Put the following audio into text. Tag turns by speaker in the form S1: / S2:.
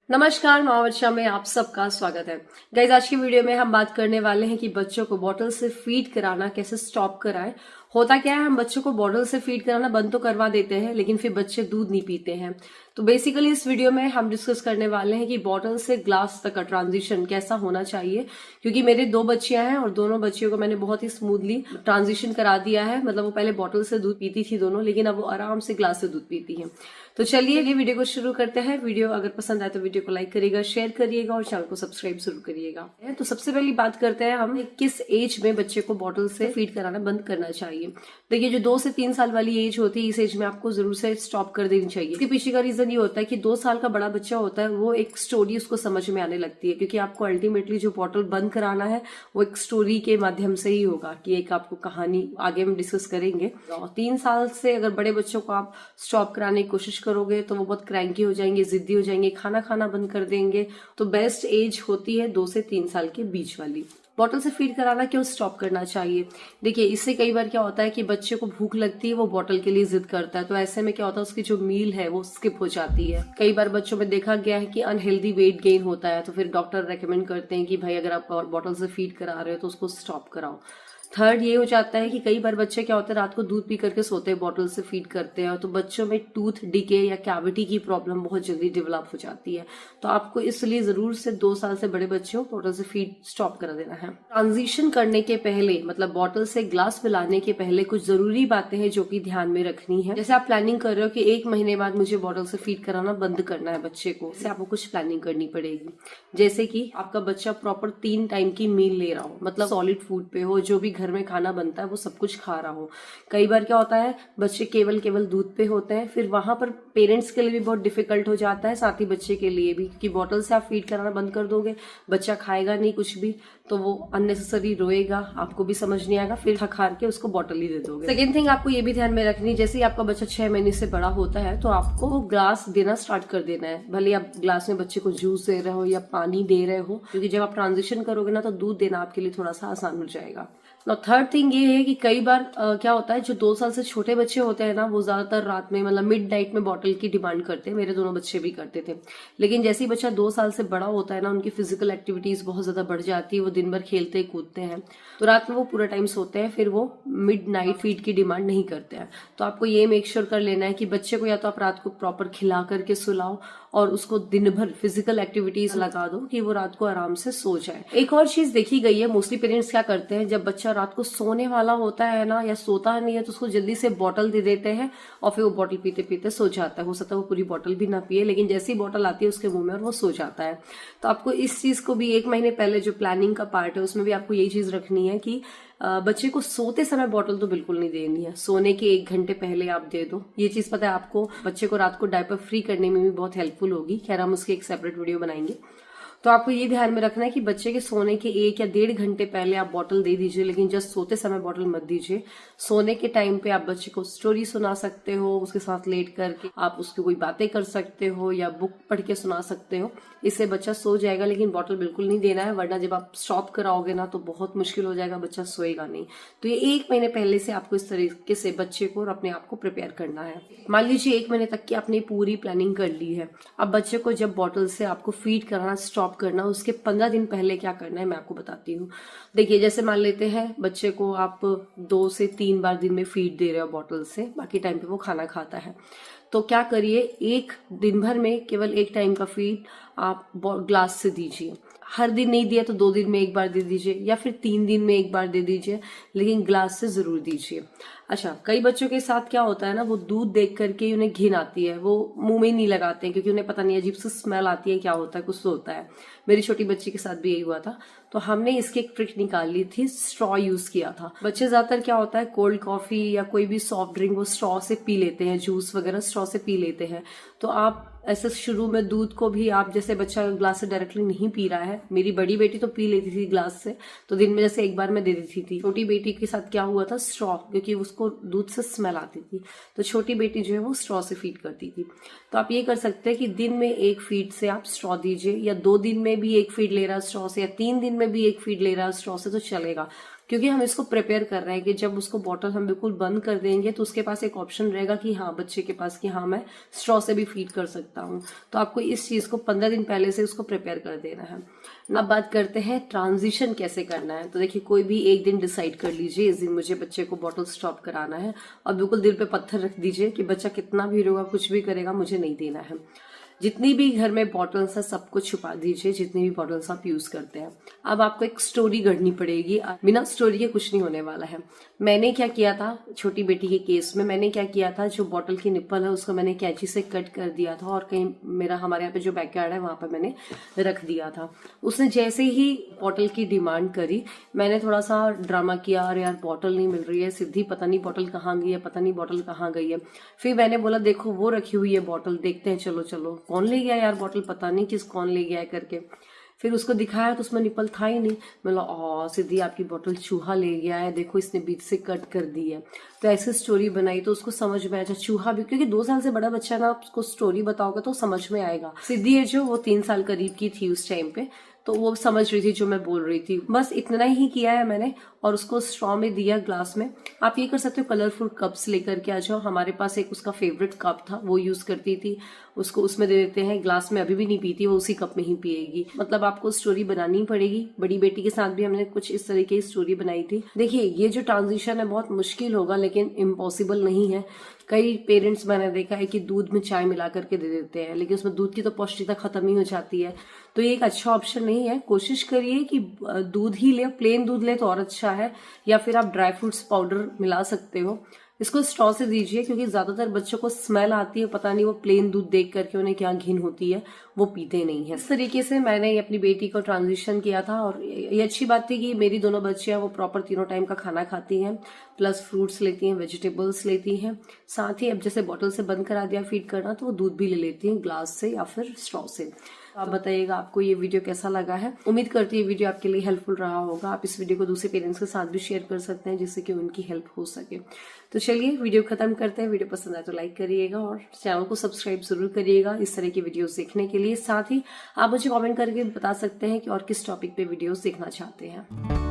S1: नमस्कार, माँ में आप सबका स्वागत है। गाइज, आज की वीडियो में हम बात करने वाले हैं कि बच्चों को बॉटल से फीड कराना कैसे स्टॉप कराएं। होता क्या है, हम बच्चों को बॉटल से फीड कराना बंद तो करवा देते हैं, लेकिन फिर बच्चे दूध नहीं पीते हैं। तो बेसिकली इस वीडियो में हम डिस्कस करने वाले हैं कि बॉटल से ग्लास तक का ट्रांजिशन कैसा होना चाहिए। क्योंकि मेरे 2 बच्चियां हैं और दोनों बच्चियों को मैंने बहुत ही स्मूथली ट्रांजिशन करा दिया है। मतलब वो पहले बॉटल से दूध पीती थी दोनों, लेकिन अब वो आराम से ग्लास से दूध पीती हैं। तो चलिए ये वीडियो को शुरू करते हैं। वीडियो अगर पसंद आए तो वीडियो को लाइक करिएगा, शेयर करिएगा और चैनल को सब्सक्राइब जरूर करिएगा। तो सबसे पहली बात करते हैं हम किस एज में बच्चे को बॉटल से फीड कराना बंद करना चाहिए। देखिए, जो 2 से 3 साल वाली एज होती है, इस एज में आपको जरूर से स्टॉप कर देनी चाहिए। इसके पीछे का रीजन ये होता है कि 2 साल का बड़ा बच्चा होता है, वो एक स्टोरी उसको समझ में आने लगती है। क्योंकि आपको अल्टीमेटली जो बॉटल बंद कराना है वो एक स्टोरी के माध्यम से ही होगा, कि एक आपको कहानी आगे हम डिस्कस करेंगे। 3 साल से अगर बड़े बच्चों को आप स्टॉप कराने की कोशिश करोगे तो वो बहुत क्रैंकी हो जाएंगे, जिद्दी हो जाएंगे, खाना खाना बंद कर देंगे। तो बेस्ट एज होती है 2 से 3 साल के बीच वाली। बॉटल से फीड कराना क्यों स्टॉप करना चाहिए? देखिए, इससे कई बार क्या होता है कि बच्चे को भूख लगती है, वो बॉटल के लिए जिद करता है। तो ऐसे में क्या होता है, उसकी जो मील है वो स्किप हो जाती है। कई बार बच्चों में देखा गया है कि अनहेल्दी वेट गेन होता है, तो फिर डॉक्टर रेकमेंड करते हैं कि भाई अगर आप बॉटल से फीड करा रहे हो तो उसको स्टॉप कराओ। थर्ड ये हो जाता है कि कई बार बच्चे क्या होते हैं, रात को दूध पी करके सोते हैं, बॉटल से फीड करते हैं, तो बच्चों में टूथ डिके या कैविटी की प्रॉब्लम बहुत जल्दी डेवलप हो जाती है। तो आपको इसलिए जरूर से 2 साल से बड़े बच्चों को बॉटल से फीड स्टॉप करा देना है। ट्रांजिशन करने के पहले, मतलब बॉटल से ग्लास पिलाने के पहले कुछ जरूरी बातें हैं जो कि ध्यान में रखनी है। जैसे आप प्लानिंग कर रहे हो कि 1 महीने बाद मुझे बॉटल से फीड कराना बंद करना है बच्चे को, इससे आपको कुछ प्लानिंग करनी पड़ेगी। जैसे कि आपका बच्चा प्रॉपर 3 टाइम की मील ले रहा हो, मतलब सॉलिड फूड पे हो, जो भी घर में खाना बनता है वो सब कुछ खा रहा हो। कई बार क्या होता है, बच्चे केवल दूध पे होते हैं, फिर वहां पर पेरेंट्स के लिए भी बहुत डिफिकल्ट हो जाता है, साथ ही बच्चे के लिए भी। क्योंकि बॉटल से आप फीड कराना बंद कर दोगे, बच्चा खाएगा नहीं कुछ भी, तो वो अननेसेसरी रोएगा, आपको भी समझ नहीं आएगा, फिर थक हार के उसको बॉटल ही दे दोगे। सेकेंड थिंग आपको ये भी ध्यान में रखनी, जैसे ही आपका बच्चा 6 महीने से बड़ा होता है तो आपको ग्लास देना स्टार्ट कर देना है। भले आप ग्लास में बच्चे को जूस दे रहे हो या पानी दे रहे हो, क्योंकि जब आप ट्रांजिशन करोगे ना तो दूध देना आपके लिए थोड़ा सा आसान हो जाएगा। थर्ड थिंग ये है कि कई बार क्या होता है, जो 2 साल से छोटे बच्चे होते हैं ना, वो ज्यादातर रात में, मतलब मिड नाइट में बॉटल की डिमांड करते हैं। मेरे दोनों बच्चे भी करते थे। लेकिन जैसे ही बच्चा 2 साल से बड़ा होता है ना, उनकी फिजिकल एक्टिविटीज बहुत ज्यादा बढ़ जाती है, वो दिन भर खेलते कूदते हैं, तो रात में वो पूरा टाइम सोते हैं, फिर वो मिड नाइट फीड की डिमांड नहीं करते हैं। तो आपको ये मेक श्योर कर लेना है कि बच्चे को या तो आप रात को प्रॉपर खिला करके सुलाओ और उसको दिन भर फिजिकल एक्टिविटीज लगा दो कि वो रात को आराम से सो जाए। एक और चीज देखी गई है, मोस्टली पेरेंट्स क्या करते हैं, जब बच्चा रात को सोने वाला होता है ना, या सोता नहीं है, तो उसको जल्दी से बॉटल दे देते हैं और फिर वो बॉटल पीते पीते सो जाता है। हो सकता है वो पूरी बॉटल भी ना पिए, लेकिन जैसे ही बॉटल आती है उसके मुंह में और वो सो जाता है। तो आपको इस चीज को भी 1 महीने पहले, जो प्लानिंग का पार्ट है, उसमें भी आपको यही चीज रखनी है कि बच्चे को सोते समय बॉटल तो बिल्कुल नहीं देनी है। सोने के 1 घंटे पहले आप दे दो। ये चीज पता है आपको, बच्चे को रात को डायपर फ्री करने में भी बहुत हेल्पफुल होगी। खैर, हम उसकी एक सेपरेट वीडियो बनाएंगे। तो आपको ये ध्यान में रखना है कि बच्चे के सोने के 1 या 1.5 घंटे पहले आप बॉटल दे दीजिए, लेकिन जस्ट सोते समय बॉटल मत दीजिए। सोने के टाइम पे आप बच्चे को स्टोरी सुना सकते हो, उसके साथ लेट करके आप उसकी कोई बातें कर सकते हो या बुक पढ़ के सुना सकते हो। इससे बच्चा सो जाएगा, लेकिन बॉटल बिल्कुल नहीं देना है, वरना जब आप स्टॉप कराओगे ना तो बहुत मुश्किल हो जाएगा, बच्चा सोएगा नहीं। तो ये 1 महीने पहले से आपको इस तरीके से बच्चे को और अपने आप को प्रिपेयर करना है। मान लीजिए 1 महीने तक की आपने पूरी प्लानिंग कर ली है। अब बच्चे को जब बॉटल से आपको फीड कराना स्टॉप करना, उसके 15 दिन पहले क्या करना है मैं आपको बताती हूँ। देखिए, जैसे मान लेते हैं बच्चे को आप 2 से 3 बार दिन में फीड दे रहे हो बॉटल से, बाकी टाइम पे वो खाना खाता है, तो क्या करिए, एक दिन भर में केवल 1 टाइम का फीड आप ग्लास से दीजिए। हर दिन नहीं दिया तो 2 दिन में 1 बार दे दीजिए, या फिर 3 दिन में 1 बार दे दीजिए, लेकिन ग्लास से जरूर दीजिए। अच्छा, कई बच्चों के साथ क्या होता है ना, वो दूध देख करके उन्हें घिन आती है, वो मुंह में नहीं लगाते हैं, क्योंकि उन्हें पता नहीं, अजीब सी स्मेल आती है, क्या होता है, कुछ तो होता है। मेरी छोटी बच्ची के साथ भी यही हुआ था। तो हमने इसकी एक ट्रिक निकाल ली थी, स्ट्रॉ यूज किया था। बच्चे ज्यादातर क्या होता है, कोल्ड कॉफी या कोई भी सॉफ्ट ड्रिंक वो स्ट्रॉ से पी लेते हैं, जूस वगैरह स्ट्रॉ से पी लेते हैं। तो आप ऐसे शुरू में दूध को भी आप, जैसे बच्चा ग्लास से डायरेक्टली नहीं पी रहा है, मेरी बड़ी बेटी तो पी लेती थी ग्लास से, तो दिन में जैसे 1 बार मैं दे देती थी। छोटी बेटी के साथ क्या हुआ था, स्ट्रॉ, क्योंकि उसको दूध से स्मेल आती थी, तो छोटी बेटी जो है वो स्ट्रॉ से फीड करती थी। तो आप ये कर सकते हैं कि दिन में 1 फीड से आप स्ट्रॉ दीजिए, या 2 दिन में भी 1 फीड ले रहा है स्ट्रॉ से, या 3 दिन में भी 1 फीड ले रहा है स्ट्रॉ से, तो चलेगा। क्योंकि हम इसको प्रिपेयर कर रहे हैं कि जब उसको बॉटल हम बिल्कुल बंद कर देंगे तो उसके पास एक ऑप्शन रहेगा कि हाँ, बच्चे के पास कि हाँ, मैं स्ट्रॉ से भी फीड कर सकता हूँ। तो आपको इस चीज को 15 दिन पहले से उसको प्रिपेयर कर देना है। अब बात करते हैं ट्रांजिशन कैसे करना है। तो देखिए, कोई भी एक दिन डिसाइड कर लीजिए, इस दिन मुझे बच्चे को बॉटल स्टॉप कराना है, और बिल्कुल दिल पे पत्थर रख दीजिए कि बच्चा कितना भी रोगा, कुछ भी करेगा, मुझे नहीं देना है। जितनी भी घर में बॉटल्स है सबको छुपा दीजिए, जितनी भी बॉटल्स आप यूज करते हैं। अब आपको एक स्टोरी गढ़नी पड़ेगी, बिना स्टोरी के कुछ नहीं होने वाला है। मैंने क्या किया था छोटी बेटी के केस में, मैंने क्या किया था, जो बॉटल की निप्पल है उसको मैंने कैंची से कट कर दिया था और कहीं मेरा हमारे यहाँ पे जो बैकयार्ड है वहां पर मैंने रख दिया था। उसने जैसे ही बॉटल की डिमांड करी, मैंने थोड़ा सा ड्रामा किया, अरे यार बॉटल नहीं मिल रही है, सिद्धि पता नहीं बॉटल कहाँ गई है, पता नहीं बॉटल कहाँ गई है। फिर मैंने बोला देखो वो रखी हुई है बॉटल, देखते हैं, चलो चलो कौन ले गया यार बॉटल, पता नहीं किस कौन ले गया है करके। फिर उसको दिखाया तो उसमें निपल था ही नहीं। मतलब सिद्धि आपकी बॉटल चूहा ले गया है, देखो इसने बीच से कट कर दी है। तो ऐसे स्टोरी बनाई तो उसको समझ में आया, चूहा भी, क्योंकि 2 साल से बड़ा बच्चा ना, आप उसको स्टोरी बताओगे तो समझ में आएगा। सिद्धि है जो, वो 3 साल करीब की थी उस टाइम पे, तो वो समझ रही थी जो मैं बोल रही थी। बस इतना ही किया है मैंने, और उसको स्ट्रॉ में दिया ग्लास में। आप ये कर सकते हो, कलरफुल कप्स लेकर के आ जाओ। हमारे पास एक उसका फेवरेट कप था, वो यूज करती थी, उसको उसमें दे देते हैं। ग्लास में अभी भी नहीं पीती वो, उसी कप में ही पिएगी। मतलब आपको स्टोरी बनानी पड़ेगी। बड़ी बेटी के साथ भी हमने कुछ इस तरीके की स्टोरी बनाई थी। देखिए, ये जो ट्रांजिशन है बहुत मुश्किल होगा, लेकिन इम्पॉसिबल नहीं है। कई पेरेंट्स मैंने देखा है कि दूध में चाय मिला करके दे देते हैं, लेकिन उसमें दूध की तो पौष्टिकता खत्म ही हो जाती है। तो ये एक अच्छा ऑप्शन नहीं है। कोशिश करिए कि दूध ही ले, प्लेन दूध ले तो और अच्छा है, या फिर आप ड्राई फ्रूट्स पाउडर मिला सकते हो। इसको स्ट्रॉ से दीजिए, क्योंकि ज्यादातर बच्चों को स्मेल आती है, पता नहीं वो प्लेन दूध देख करके उन्हें क्या घिन होती है, वो पीते नहीं है। इस तरीके से मैंने अपनी बेटी को ट्रांजिशन किया था, और ये अच्छी बात थी कि मेरी दोनों बच्चियां वो प्रॉपर तीनों टाइम का खाना खाती हैं, प्लस फ्रूट्स लेती हैं, वेजिटेबल्स लेती हैं। साथ ही अब जैसे बॉटल से बंद करा दिया फीड करना, तो वो दूध भी ले लेती हैं ग्लास से या फिर स्ट्रॉ से। आप बताइएगा आपको ये वीडियो कैसा लगा है। उम्मीद करती हूँ ये वीडियो आपके लिए हेल्पफुल रहा होगा। आप इस वीडियो को दूसरे पेरेंट्स के साथ भी शेयर कर सकते हैं, जिससे कि उनकी हेल्प हो सके। तो चलिए वीडियो खत्म करते हैं। वीडियो पसंद आए तो लाइक करिएगा और चैनल को सब्सक्राइब जरूर करिएगा इस तरह की वीडियोस देखने के लिए। साथ ही आप मुझे कमेंट करके बता सकते हैं कि और किस टॉपिक पे वीडियोस देखना चाहते हैं।